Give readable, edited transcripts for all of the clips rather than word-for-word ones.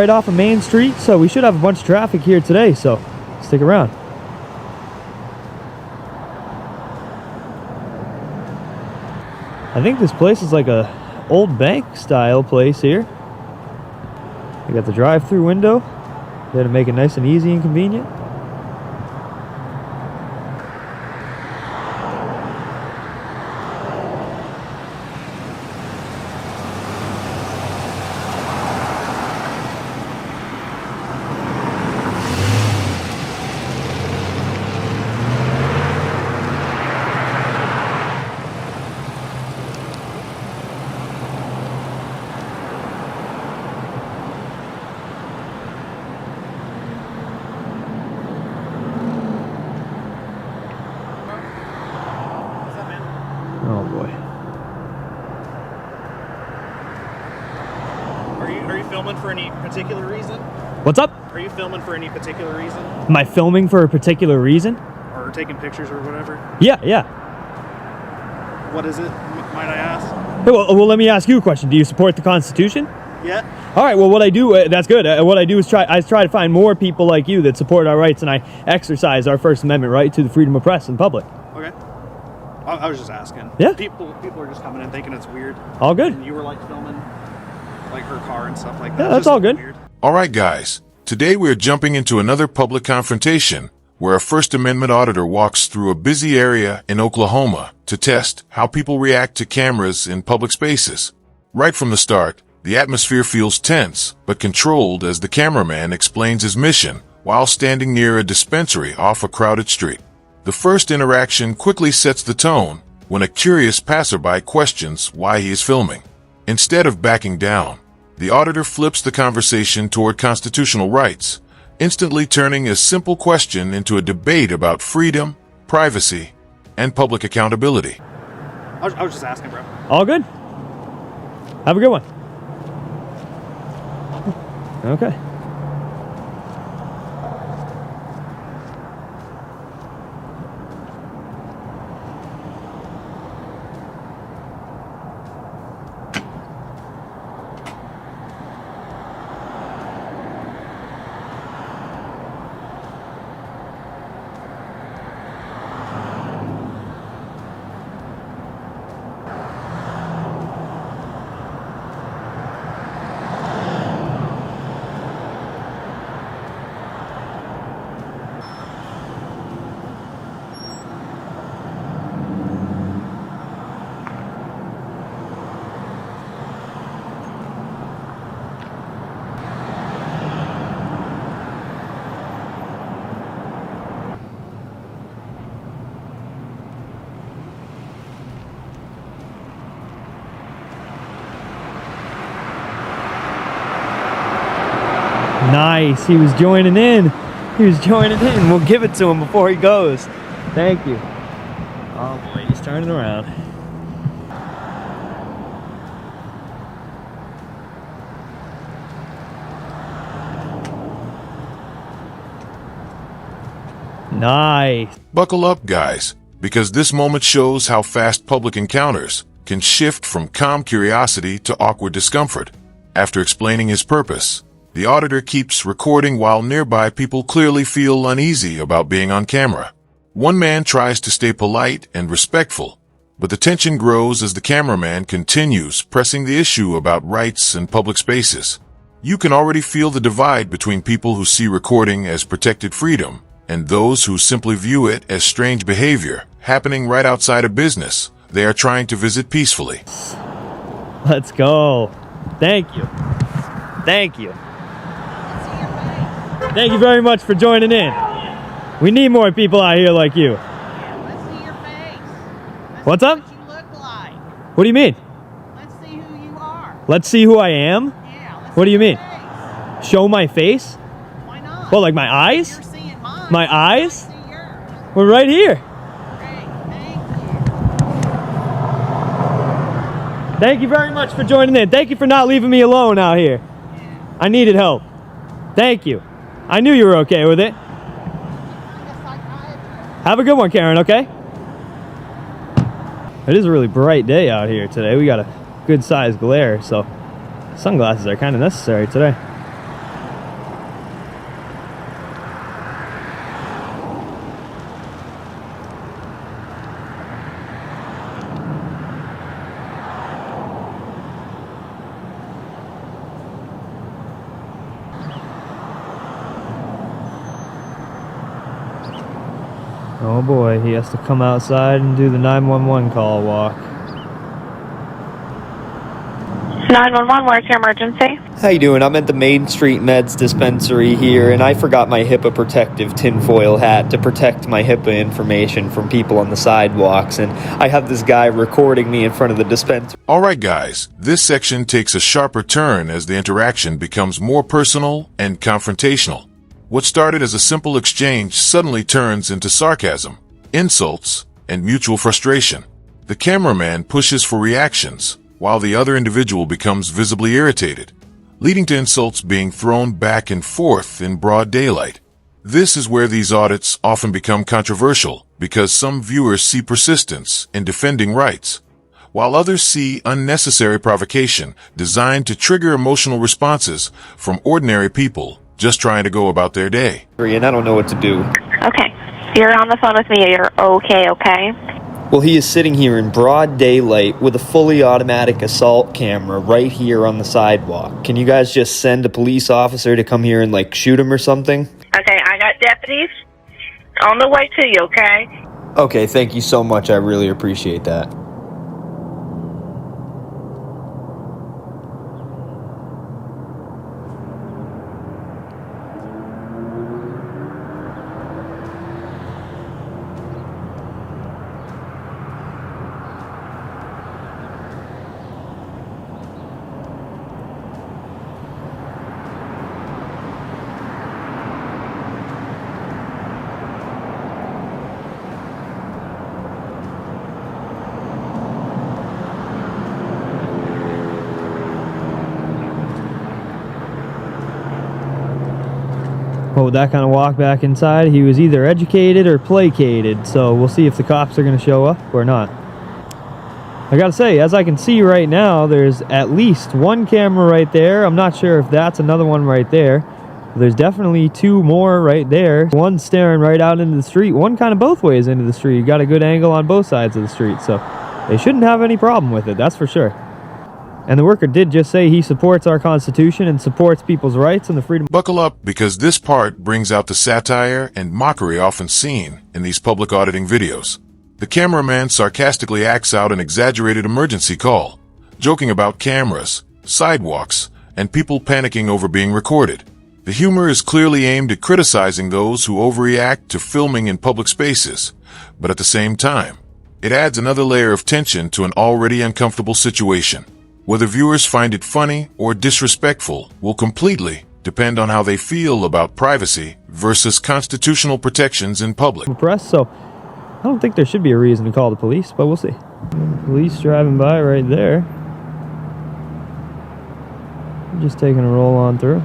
Right off of Main Street, so we should have a bunch of traffic here today, so stick around. I think this place is like a old bank style place here. We got the drive-through window there to make it nice and easy and convenient. Oh boy. Are you filming for any particular reason? What's up? Are you filming for any particular reason? Am I filming for a particular reason? Or taking pictures or whatever? Yeah. What is it, might I ask? Well, let me ask you a question. Do you support the Constitution? Yeah. All right, well, what I do, that's good. What I do is try to find more people like you that support our rights, and I exercise our First Amendment right to the freedom of press in public. Okay. I was just asking. Yeah. People are just coming in thinking it's weird. All good. And you were like filming like her car and stuff like that. Yeah, that's all good. Weird. All right, guys. Today we're jumping into another public confrontation where a First Amendment auditor walks through a busy area in Oklahoma to test how people react to cameras in public spaces. Right from the start, the atmosphere feels tense but controlled as the cameraman explains his mission while standing near a dispensary off a crowded street. The first interaction quickly sets the tone when a curious passerby questions why he is filming. Instead of backing down, the auditor flips the conversation toward constitutional rights, instantly turning a simple question into a debate about freedom, privacy, and public accountability. I was just asking, bro. All good. Have a good one. Okay. Nice. He was joining in. We'll give it to him before he goes. Thank you. Oh boy, he's turning around. Nice. Buckle up, guys, because this moment shows how fast public encounters can shift from calm curiosity to awkward discomfort. After explaining his purpose, the auditor keeps recording while nearby people clearly feel uneasy about being on camera. One man tries to stay polite and respectful, but the tension grows as the cameraman continues pressing the issue about rights and public spaces. You can already feel the divide between people who see recording as protected freedom and those who simply view it as strange behavior happening right outside a business they are trying to visit peacefully. Let's go. Thank you. Thank you. Thank you very much for joining in. We need more people out here like you. Yeah, let's see your face. Let's What's see up? what you look like. What do you mean? Let's see who you are. Let's see who I am? Yeah, let's What do see you your mean? face. Show my face? Why not? Well, like my eyes? You're seeing mine. My eyes? Let's see yours. We're right here. Great, thank you. Thank you very much for joining in. Thank you for not leaving me alone out here. Yeah. I needed help. Thank you. I knew you were okay with it. I'm a psychiatrist. Have a good one, Karen, okay? It is a really bright day out here today. We got a good sized glare, so sunglasses are kind of necessary today. Oh boy, he has to come outside and do the 911 call walk. 911, where's your emergency? How you doing? I'm at the Main Street Meds Dispensary here, and I forgot my HIPAA protective tinfoil hat to protect my HIPAA information from people on the sidewalks, and I have this guy recording me in front of the dispensary. Alright guys, this section takes a sharper turn as the interaction becomes more personal and confrontational. What started as a simple exchange suddenly turns into sarcasm, insults, and mutual frustration. The cameraman pushes for reactions, while the other individual becomes visibly irritated, leading to insults being thrown back and forth in broad daylight. This is where these audits often become controversial, because some viewers see persistence in defending rights, while others see unnecessary provocation designed to trigger emotional responses from ordinary people just trying to go about their day. And I don't know what to do. Okay. You're on the phone with me. You're okay? Well, he is sitting here in broad daylight with a fully automatic assault camera right here on the sidewalk. Can you guys just send a police officer to come here and, shoot him or something? Okay, I got deputies on the way to you, okay? Okay, thank you so much. I really appreciate that. Well, with that kind of walk back inside, he was either educated or placated, so we'll see if the cops are going to show up or not. I gotta say, as I can see right now, there's at least one camera right there. I'm not sure if that's another one right there. There's definitely two more right there. One staring right out into the street, one kind of both ways into the street. You got a good angle on both sides of the street, so they shouldn't have any problem with it, that's for sure. And the worker did just say he supports our Constitution and supports people's rights and the freedom. Buckle up, because this part brings out the satire and mockery often seen in these public auditing videos. The cameraman sarcastically acts out an exaggerated emergency call, joking about cameras, sidewalks, and people panicking over being recorded. The humor is clearly aimed at criticizing those who overreact to filming in public spaces, but at the same time, it adds another layer of tension to an already uncomfortable situation. Whether viewers find it funny or disrespectful will completely depend on how they feel about privacy versus constitutional protections in public. Press, so I don't think there should be a reason to call the police, but we'll see. Police driving by right there. Just taking a roll on through.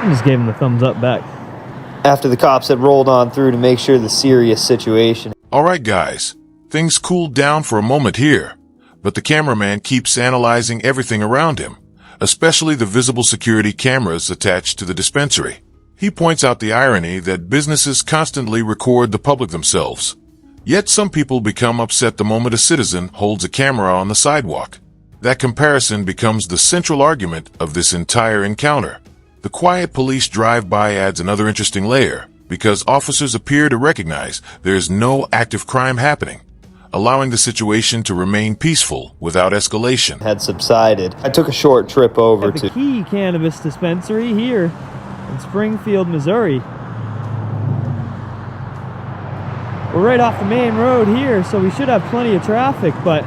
I just gave him the thumbs up back. After the cops had rolled on through to make sure the serious situation. Alright guys, things cooled down for a moment here, but the cameraman keeps analyzing everything around him, especially the visible security cameras attached to the dispensary. He points out the irony that businesses constantly record the public themselves, yet some people become upset the moment a citizen holds a camera on the sidewalk. That comparison becomes the central argument of this entire encounter. The quiet police drive-by adds another interesting layer, because officers appear to recognize there is no active crime happening, allowing the situation to remain peaceful without escalation. Had subsided. I took a short trip over to the Key Cannabis Dispensary here in Springfield, Missouri. We're right off the main road here, so we should have plenty of traffic, but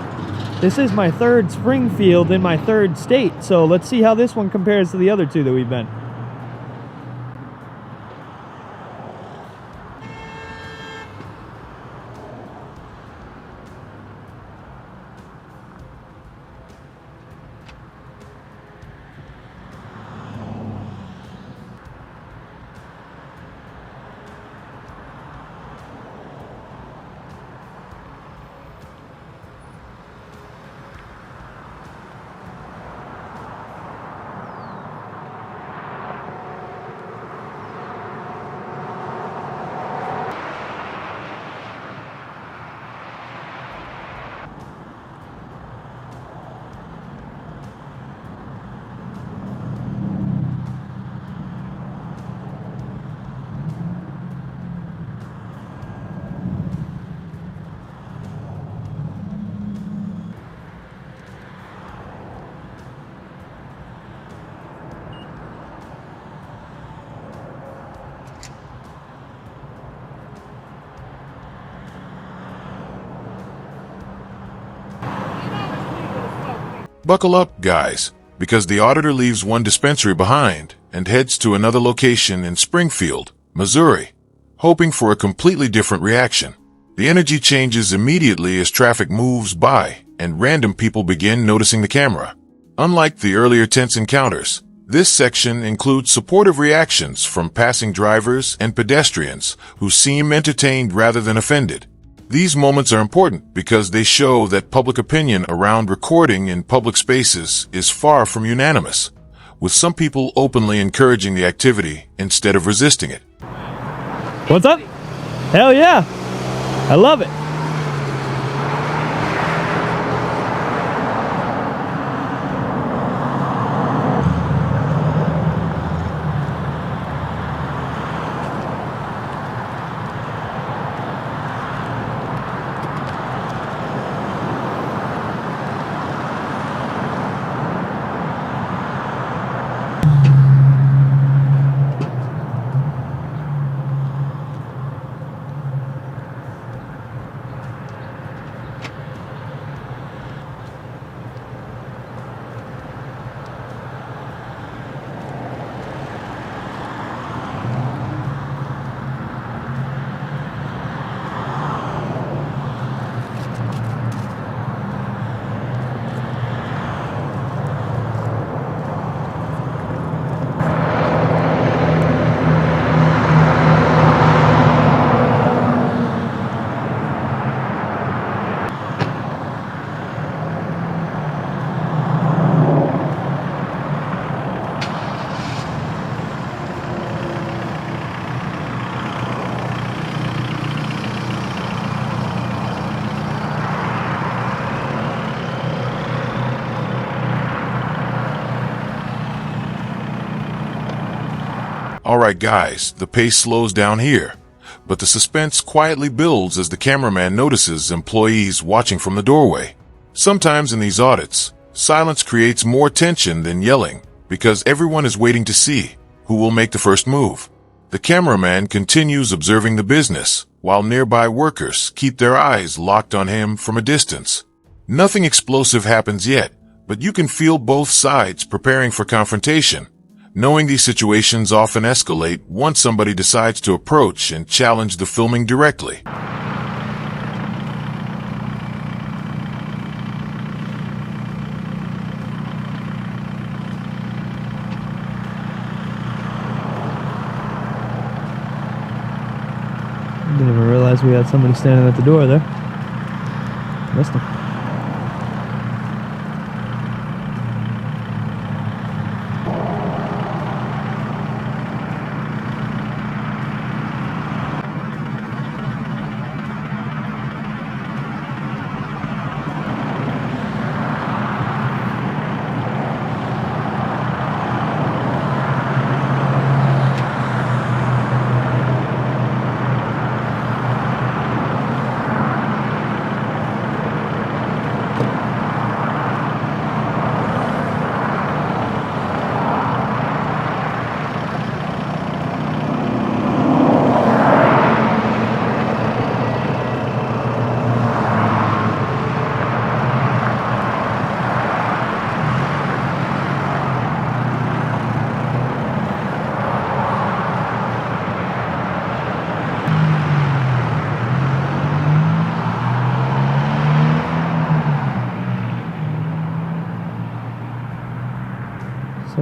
this is my third Springfield in my third state, so let's see how this one compares to the other two that we've been. Buckle up, guys, because the auditor leaves one dispensary behind and heads to another location in Springfield, Missouri, hoping for a completely different reaction. The energy changes immediately as traffic moves by and random people begin noticing the camera. Unlike the earlier tense encounters, this section includes supportive reactions from passing drivers and pedestrians who seem entertained rather than offended. These moments are important because they show that public opinion around recording in public spaces is far from unanimous, with some people openly encouraging the activity instead of resisting it. What's up? Hell yeah! I love it. Alright guys, the pace slows down here, but the suspense quietly builds as the cameraman notices employees watching from the doorway. Sometimes in these audits, silence creates more tension than yelling because everyone is waiting to see who will make the first move. The cameraman continues observing the business, while nearby workers keep their eyes locked on him from a distance. Nothing explosive happens yet, but you can feel both sides preparing for confrontation. Knowing these situations often escalate once somebody decides to approach and challenge the filming directly. Didn't even realize we had somebody standing at the door there. Missed him.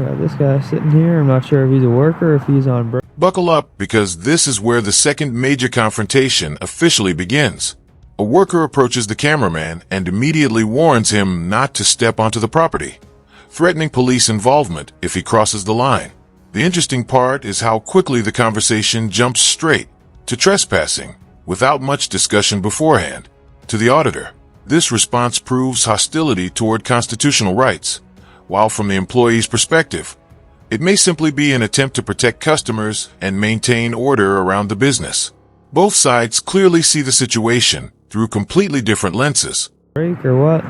We got this guy sitting here. I'm not sure if he's a worker or if he's on break. Buckle up, because this is where the second major confrontation officially begins. A worker approaches the cameraman and immediately warns him not to step onto the property, threatening police involvement if he crosses the line. The interesting part is how quickly the conversation jumps straight to trespassing without much discussion beforehand. To the auditor, this response proves hostility toward constitutional rights, while from the employee's perspective, it may simply be an attempt to protect customers and maintain order around the business. Both sides clearly see the situation through completely different lenses. Break or what?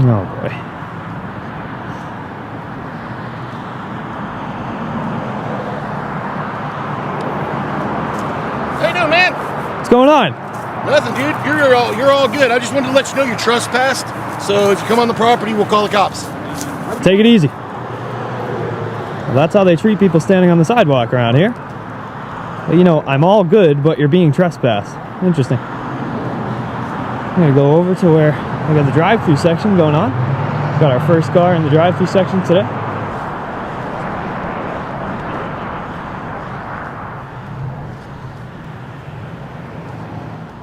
Oh boy. How you doing, man? What's going on? Nothing, dude. You're all good. I just wanted to let you know you're trespassed. So if you come on the property, we'll call the cops. Take it easy. Well, that's how they treat people standing on the sidewalk around here. Well, you know, I'm all good, but you're being trespassed. Interesting. I'm gonna go over to where we got the drive-through section going on. Got our first car in the drive-through section today.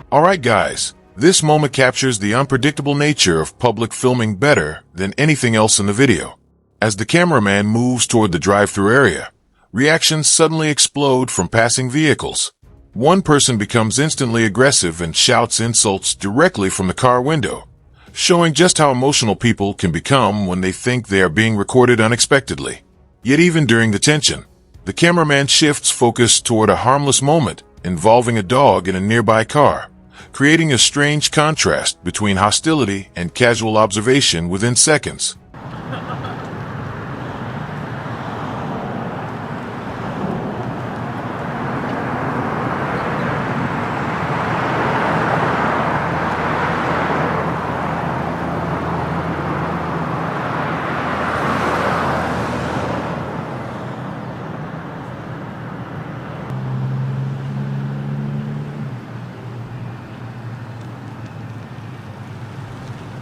Alright guys, this moment captures the unpredictable nature of public filming better than anything else in the video. As the cameraman moves toward the drive-through area, reactions suddenly explode from passing vehicles. One person becomes instantly aggressive and shouts insults directly from the car window, showing just how emotional people can become when they think they are being recorded unexpectedly. Yet even during the tension, the cameraman shifts focus toward a harmless moment involving a dog in a nearby car, creating a strange contrast between hostility and casual observation within seconds.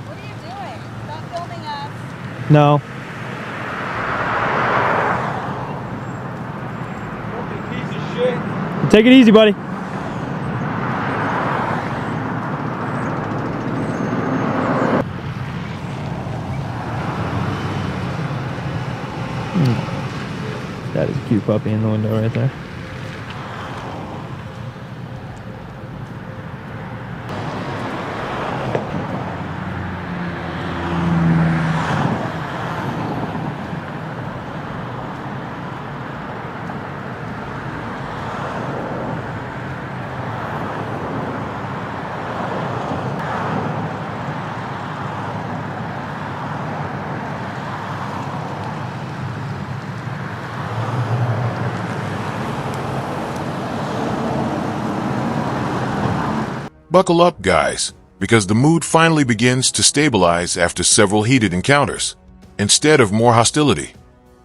What are you doing? Stop filming us. No. Take it easy, buddy. That is a cute puppy in the window right there. Buckle up, guys, because the mood finally begins to stabilize after several heated encounters. Instead of more hostility,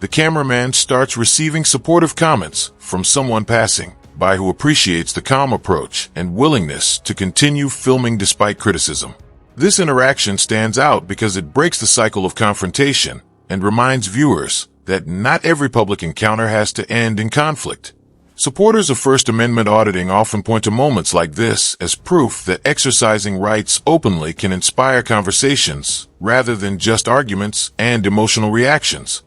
the cameraman starts receiving supportive comments from someone passing by who appreciates the calm approach and willingness to continue filming despite criticism. This interaction stands out because it breaks the cycle of confrontation and reminds viewers that not every public encounter has to end in conflict. Supporters of First Amendment auditing often point to moments like this as proof that exercising rights openly can inspire conversations rather than just arguments and emotional reactions.